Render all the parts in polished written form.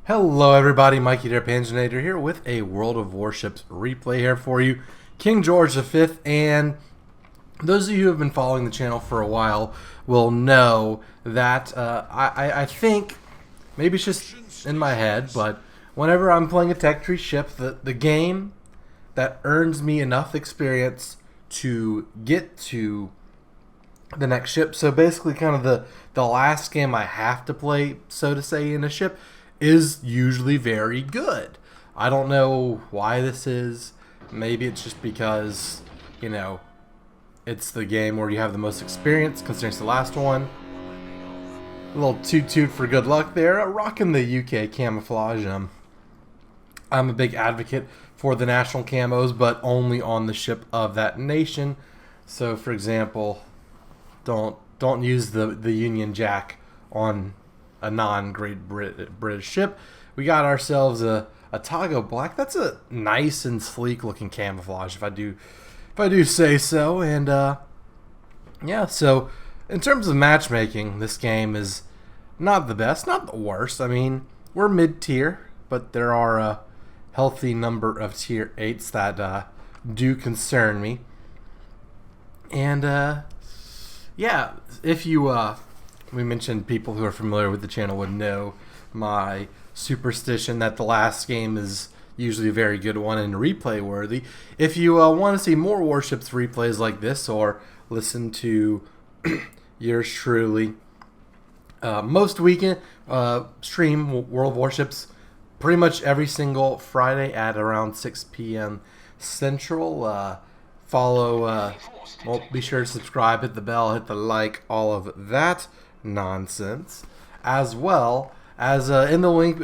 Hello everybody, Mikey there, Panzernator here with a World of Warships replay here for you. King George V, and those of you who have been following the channel for a while will know that I think, maybe it's just in my head, but whenever I'm playing a tech tree ship, the game that earns me enough experience to get to the next ship, so basically kind of the last game I have to play, so to say, in a ship, is usually very good. I don't know why this is. Maybe it's just because, you know, it's the game where you have the most experience, considering it's the last one. A little toot for good luck there. Rocking the UK camouflage. I'm a big advocate for the national camos, but only on the ship of that nation. So, for example, don't use the Union Jack on a non-Great British ship. We got ourselves a Togo Black. That's a nice and sleek looking camouflage, if I do say so. And yeah, so in terms of matchmaking, this game is not the best, not the worst. I mean, we're mid-tier, but there are a healthy number of tier 8s that do concern me. And yeah, if you we mentioned people who are familiar with the channel would know my superstition that the last game is usually a very good one and replay worthy. If you want to see more Warships replays like this, or listen to yours truly most weekend stream World of Warships pretty much every single Friday at around 6 p.m. Central. Follow, well, be sure to subscribe, hit the bell, hit the like, all of that nonsense, as well as in the link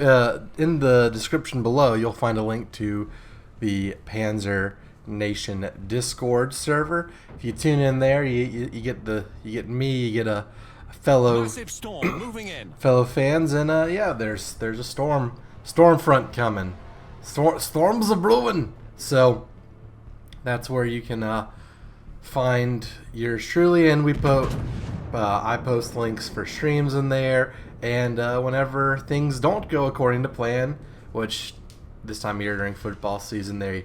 in the description below. You'll find a link to the Panzer Nation Discord server. If you tune in there, you get me, you get a fellow fellow fans, and yeah, there's a storm front coming, storms are brewing. So that's where you can find yours truly, and I post links for streams in there, and whenever things don't go according to plan, which this time of year during football season they're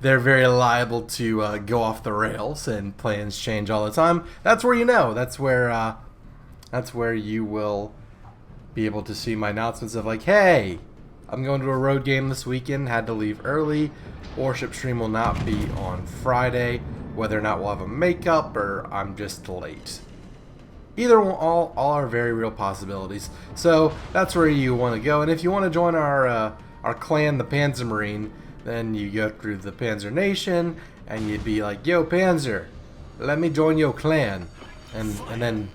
very liable to go off the rails, and plans change all the time. That's where you know. That's where you will be able to see my announcements of like, hey, I'm going to a road game this weekend, had to leave early. Warship stream will not be on Friday, whether or not we'll have a makeup or I'm just late. Either one, all are very real possibilities. So that's where you want to go. And if you want to join our clan, the Panzer Marine, then you go through the Panzer Nation, and you'd be like, yo, Panzer, let me join your clan. And then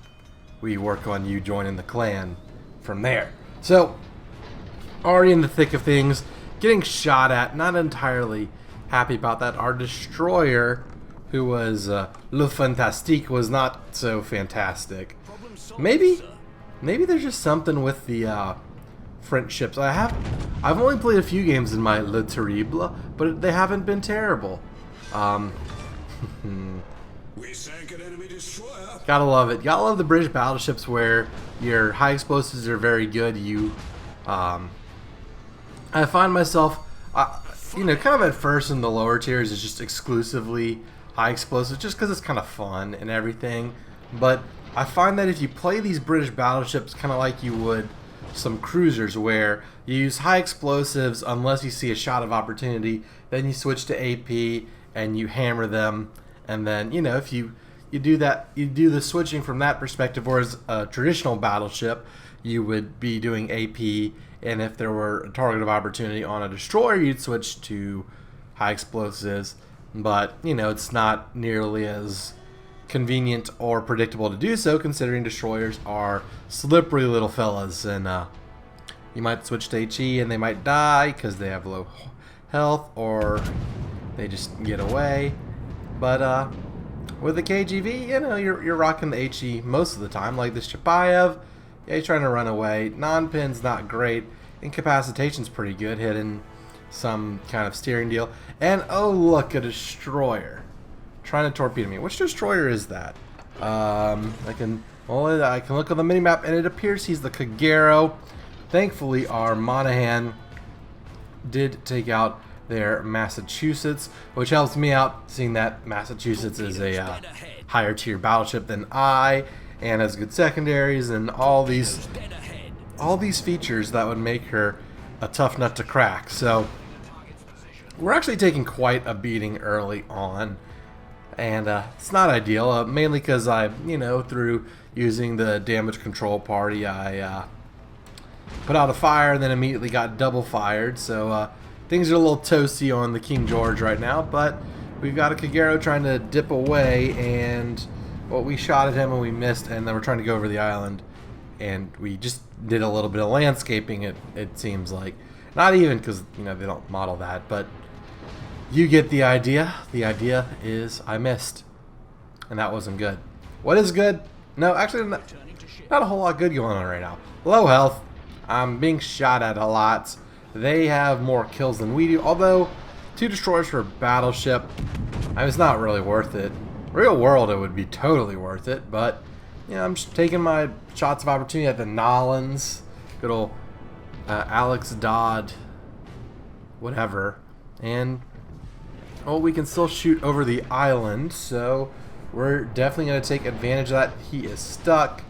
we work on you joining the clan from there. So, already in the thick of things, getting shot at, not entirely happy about that. Our destroyer, who was Le Fantastique, was not so fantastic. Maybe there's just something with the French ships. I've only played a few games in my Le Terrible, but they haven't been terrible. We sank an enemy destroyer. Gotta love it. Gotta love the British battleships where your high explosives are very good. I find myself, you know, kind of at first in the lower tiers is just exclusively high explosives, just because it's kind of fun and everything. But I find that if you play these British battleships kind of like you would some cruisers, where you use high explosives unless you see a shot of opportunity, then you switch to AP and you hammer them, and then, you know, if you do that, you do the switching from that perspective. Whereas a traditional battleship, you would be doing AP, and if there were a target of opportunity on a destroyer, you'd switch to high explosives. But, you know, it's not nearly as convenient or predictable to do so, considering destroyers are slippery little fellas, and you might switch to HE and they might die because they have low health, or they just get away. But with the KGV, you know, you're rocking the HE most of the time, like the Shapayev. Yeah, he's trying to run away. Non-pin's not great. Incapacitation's pretty good, hitting some kind of steering deal. And oh look, a destroyer trying to torpedo me. Which destroyer is that? I can look on the minimap, and it appears he's the Kagero. thankfully our Monahan did take out their Massachusetts, which helps me out, seeing that Massachusetts is a higher tier battleship than I, and has good secondaries and all these features that would make her a tough nut to crack. So we're actually taking quite a beating early on, and it's not ideal, mainly because I, through using the damage control party, I put out a fire and then immediately got double fired. So things are a little toasty on the King George right now, but we've got a Kagero trying to dip away, and we shot at him and we missed, and then we're trying to go over the island, and we just did a little bit of landscaping, it seems like. Not even, because they don't model that, but you get the idea. The idea is I missed, and that wasn't good. What is good? No, actually not a whole lot good going on right now. Low health. I'm being shot at a lot. They have more kills than we do, although 2 destroyers for a battleship, it's not really worth it. Real world, it would be totally worth it, but I'm just taking my shots of opportunity at the Nolans, good old Alex Dodd, whatever, and we can still shoot over the island, so we're definitely going to take advantage of that. He is stuck,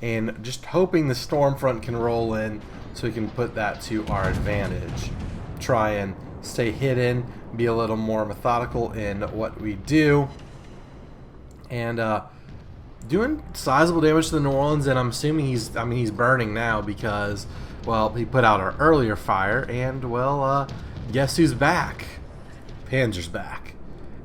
and just hoping the storm front can roll in so we can put that to our advantage. Try and stay hidden, be a little more methodical in what we do, and doing sizable damage to the New Orleans. And I'm assuming he's burning now because, he put out our earlier fire, and guess who's back? Panzer's back,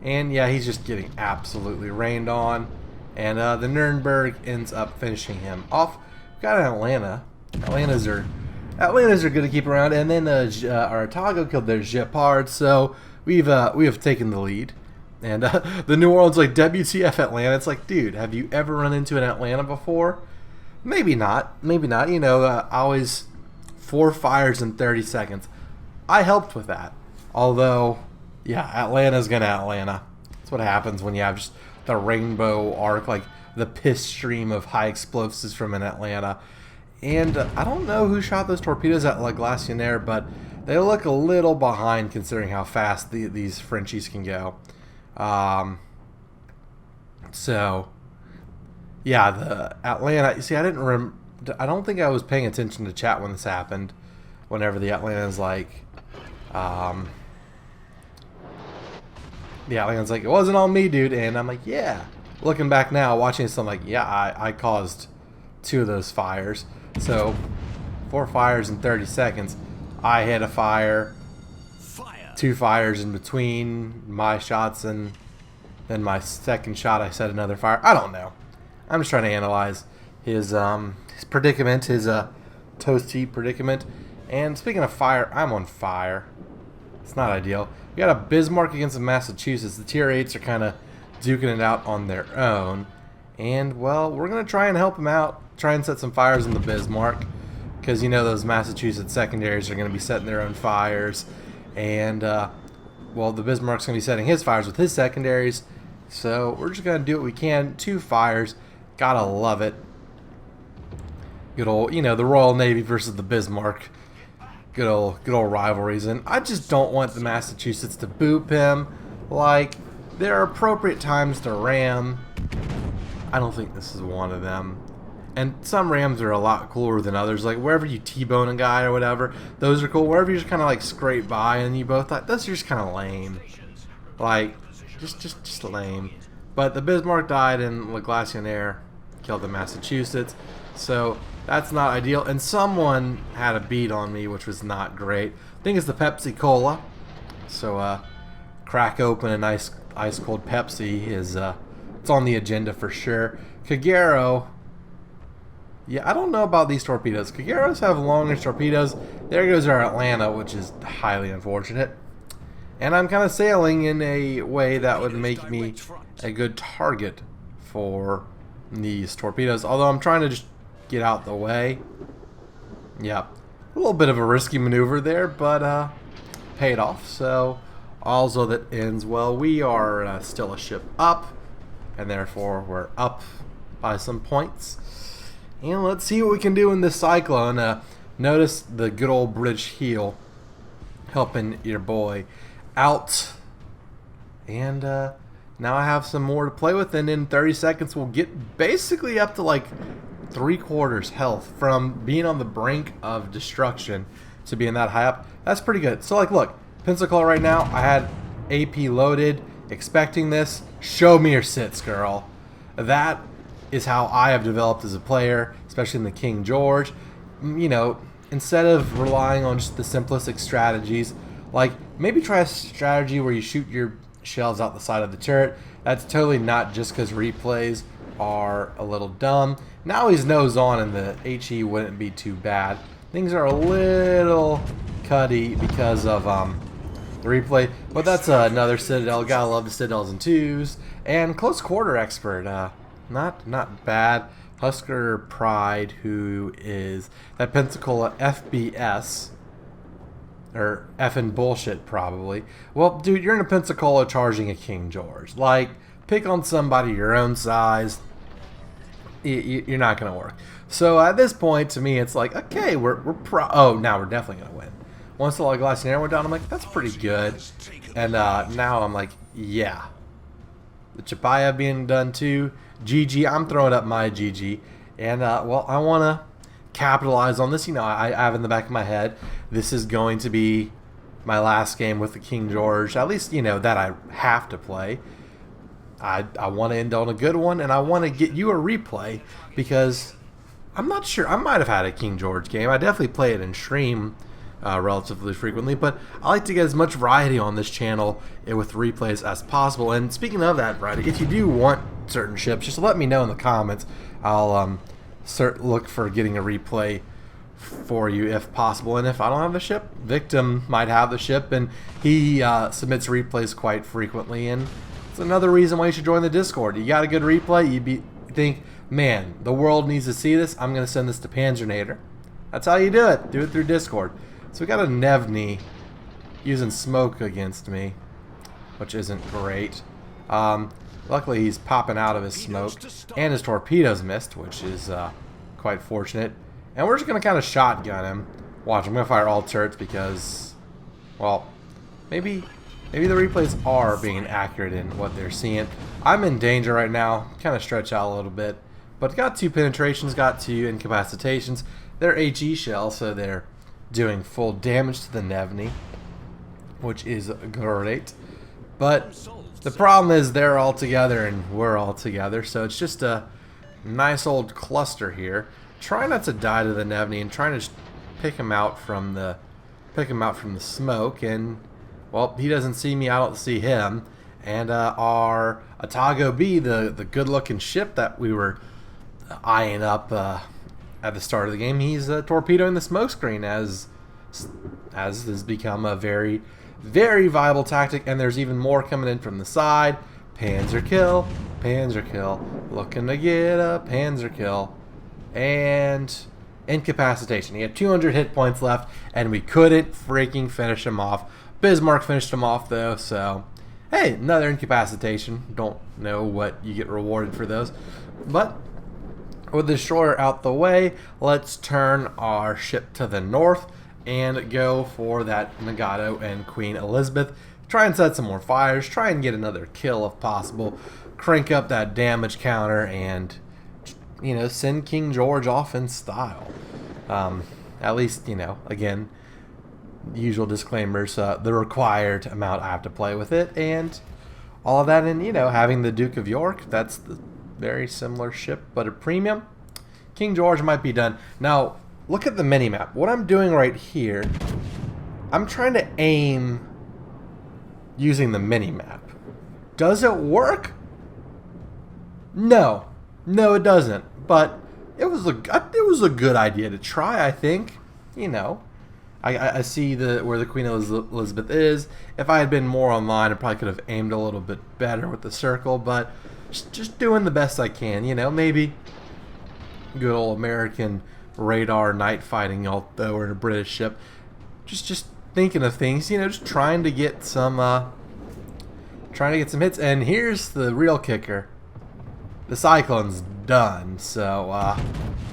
and yeah, he's just getting absolutely rained on, and the Nuremberg ends up finishing him off. We've got an Atlanta. Atlantas are good to keep around, and then our Otago killed their Gepard, so we have taken the lead. And the New Orleans WTF Atlanta. It's like, dude, have you ever run into an Atlanta before? Maybe not. Always 4 fires in 30 seconds. I helped with that, although, yeah, Atlanta's gonna Atlanta. That's what happens when you have just the rainbow arc, like the piss stream of high explosives from an Atlanta. And I don't know who shot those torpedoes at La Glacière, but they look a little behind considering how fast these Frenchies can go. So yeah, the Atlanta. You see, I don't think I was paying attention to chat when this happened. Whenever the Atlanta's like, it wasn't all me, dude. And I'm like, yeah. Looking back now, watching this, I'm like, yeah, I caused 2 of those fires. So 4 fires in 30 seconds. I hit a fire. 2 fires in between my shots, and then my second shot I set another fire. I don't know. I'm just trying to analyze his predicament, his toasty predicament. And speaking of fire, I'm on fire. It's not ideal. We got a Bismarck against a Massachusetts. The tier 8s are kind of duking it out on their own. And, we're going to try and help them out. Try and set some fires in the Bismarck. Because, those Massachusetts secondaries are going to be setting their own fires. And, the Bismarck's going to be setting his fires with his secondaries. So, we're just going to do what we can. 2 fires. Gotta love it. Good old, the Royal Navy versus the Bismarck. Good old rivalries. And I just don't want the Massachusetts to boop him. There are appropriate times to ram. I don't think this is one of them. And some rams are a lot cooler than others. Like wherever you T-bone a guy or whatever, those are cool. Wherever you just kind of scrape by and you both those are just kind of lame. Just lame. But the Bismarck died and La Glacière killed the Massachusetts. So that's not ideal. And someone had a beat on me, which was not great. I think it's the Pepsi Cola. So crack open a nice ice cold Pepsi is it's on the agenda for sure. Kagero. Yeah, I don't know about these torpedoes. Kageros have longish torpedoes. There goes our Atlanta, which is highly unfortunate. And I'm kind of sailing in a way that would make me a good target for these torpedoes. Although I'm trying to just get out the way. Yeah, a little bit of a risky maneuver there, but paid off. So also that ends well. We are still a ship up, and therefore we're up by some points. And let's see what we can do in this Cyclone. Notice the good old British heel helping your boy out. And now I have some more to play with, and in 30 seconds we'll get basically up to like 3/4 health from being on the brink of destruction to being that high up. That's pretty good. So like, look, Pensacola right now, I had AP loaded, expecting this. Show me your sits, girl. That is how I have developed as a player, especially in the King George. You know, instead of relying on just the simplistic strategies, like maybe try a strategy where you shoot your shells out the side of the turret. That's totally not just because replays are a little dumb. Now he's nose on and the HE wouldn't be too bad. Things are a little cutty because of the replay, but that's another Citadel. Gotta love the Citadels and twos. And close quarter expert, not bad. Husker Pride, who is that Pensacola FBS, or effing bullshit probably. Well, dude, you're in a Pensacola charging a King George. Like, pick on somebody your own size. You're not gonna work. So at this point, to me, it's like, okay, oh, now we're definitely gonna win. Once the glass and air went down, I'm like, that's pretty good. And now I'm like, yeah. The Chapaya being done too. GG, I'm throwing up my GG. And, well, I want to capitalize on this. You know, I have in the back of my head, this is going to be my last game with the King George. At least, you know, that I have to play. I want to end on a good one, and I want to get you a replay because I'm not sure. I might have had a King George game. I definitely play it in stream relatively frequently, but I like to get as much variety on this channel with replays as possible. And speaking of that variety, if you do want certain ships, just let me know in the comments. I'll look for getting a replay for you if possible. And if I don't have the ship, Victim might have the ship, and he submits replays quite frequently, and it's another reason why you should join the Discord. You got a good replay, you think, man, the world needs to see this, I'm going to send this to Panzernator. That's how you do it. Do it through Discord. So we got a Nevny using smoke against me, which isn't great. Luckily he's popping out of his smoke, and his torpedoes missed, which is quite fortunate. And we're just going to kind of shotgun him. Watch, I'm going to fire all turrets because, well, maybe the replays are being accurate in what they're seeing. I'm in danger right now, kind of stretch out a little bit, but got 2 penetrations, got 2 incapacitations. They're HE shells, so they're doing full damage to the Nevny, which is great. But the problem is they're all together and we're all together, so it's just a nice old cluster here. Try not to die to the Nevny and trying to just pick him out from the smoke. And well, he doesn't see me, I don't see him. And our Atago B, the good-looking ship that we were eyeing up at the start of the game, he's torpedoing the smoke screen, as has become a very, very viable tactic. And there's even more coming in from the side. Panzer kill, looking to get a Panzer kill, and incapacitation. He had 200 hit points left, and we couldn't freaking finish him off. Bismarck finished him off though, so hey, another incapacitation. Don't know what you get rewarded for those, but with the destroyer out the way, let's turn our ship to the north and go for that Nagato and Queen Elizabeth. Try and set some more fires, try and get another kill if possible, crank up that damage counter, and, you know, send King George off in style. At least, you know, again, usual disclaimers, the required amount I have to play with it, and all of that. And, you know, having the Duke of York, that's the very similar ship, but a premium. King George might be done. Now, look at the mini-map. What I'm doing right here, I'm trying to aim using the mini-map. Does it work? No. No, it doesn't. But it was a good idea to try, I think. You know, I see where the Queen Elizabeth is. If I had been more online, I probably could have aimed a little bit better with the circle, but just doing the best I can, you know. Maybe good old American radar night fighting, although we're in a British ship. Just thinking of things, you know, just trying to get some hits. And here's the real kicker: the Cyclone's done. So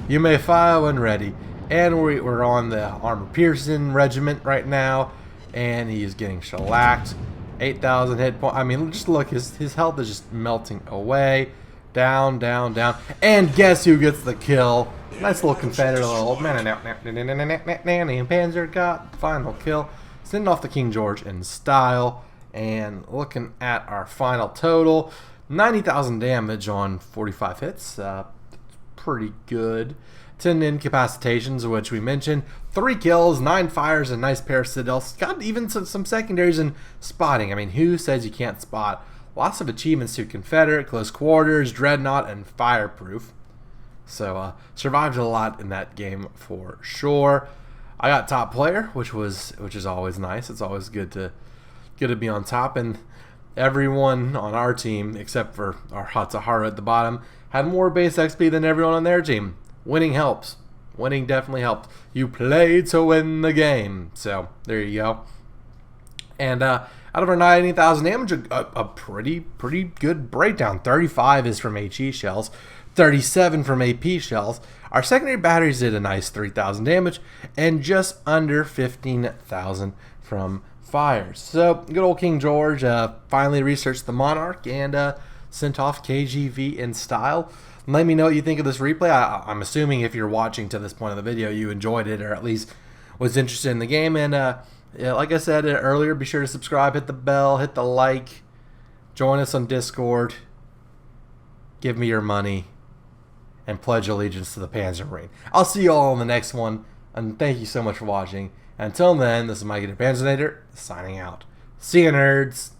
you may fire when ready. And we're on the Armor Piercing Regiment right now, and he's getting shellacked. 8,000 hit points. I mean, just look, his health is just melting away. Down, down, down. And guess who gets the kill? Nice little Confederate little Panzer got the final kill. Sending off the King George in style. And looking at our final total, 90,000 damage on 45 hits. Pretty good. 10 incapacitations, which we mentioned. 3 kills, 9 fires, and nice pair of citadels. Got even some secondaries and spotting. I mean, who says you can't spot? Lots of achievements to Confederate, Close Quarters, Dreadnought, and Fireproof. So, survived a lot in that game for sure. I got top player, which is always nice. It's always good to be on top. And everyone on our team, except for our Hatsuharu at the bottom, had more base XP than everyone on their team. Winning helps. Winning definitely helped. You played to win the game. So, there you go. And out of our 90,000 damage, a pretty good breakdown. 35 is from HE shells, 37 from AP shells. Our secondary batteries did a nice 3,000 damage, and just under 15,000 from fires. So, good old King George finally researched the Monarch and sent off KGV in style. Let me know what you think of this replay. I'm assuming if you're watching to this point of the video, you enjoyed it, or at least was interested in the game. And yeah, like I said earlier, be sure to subscribe, hit the bell, hit the like, join us on Discord, give me your money, and pledge allegiance to the Panzernator. I'll see you all in the next one, and thank you so much for watching. Until then, this is Mikey the Panzernator, signing out. See you, nerds!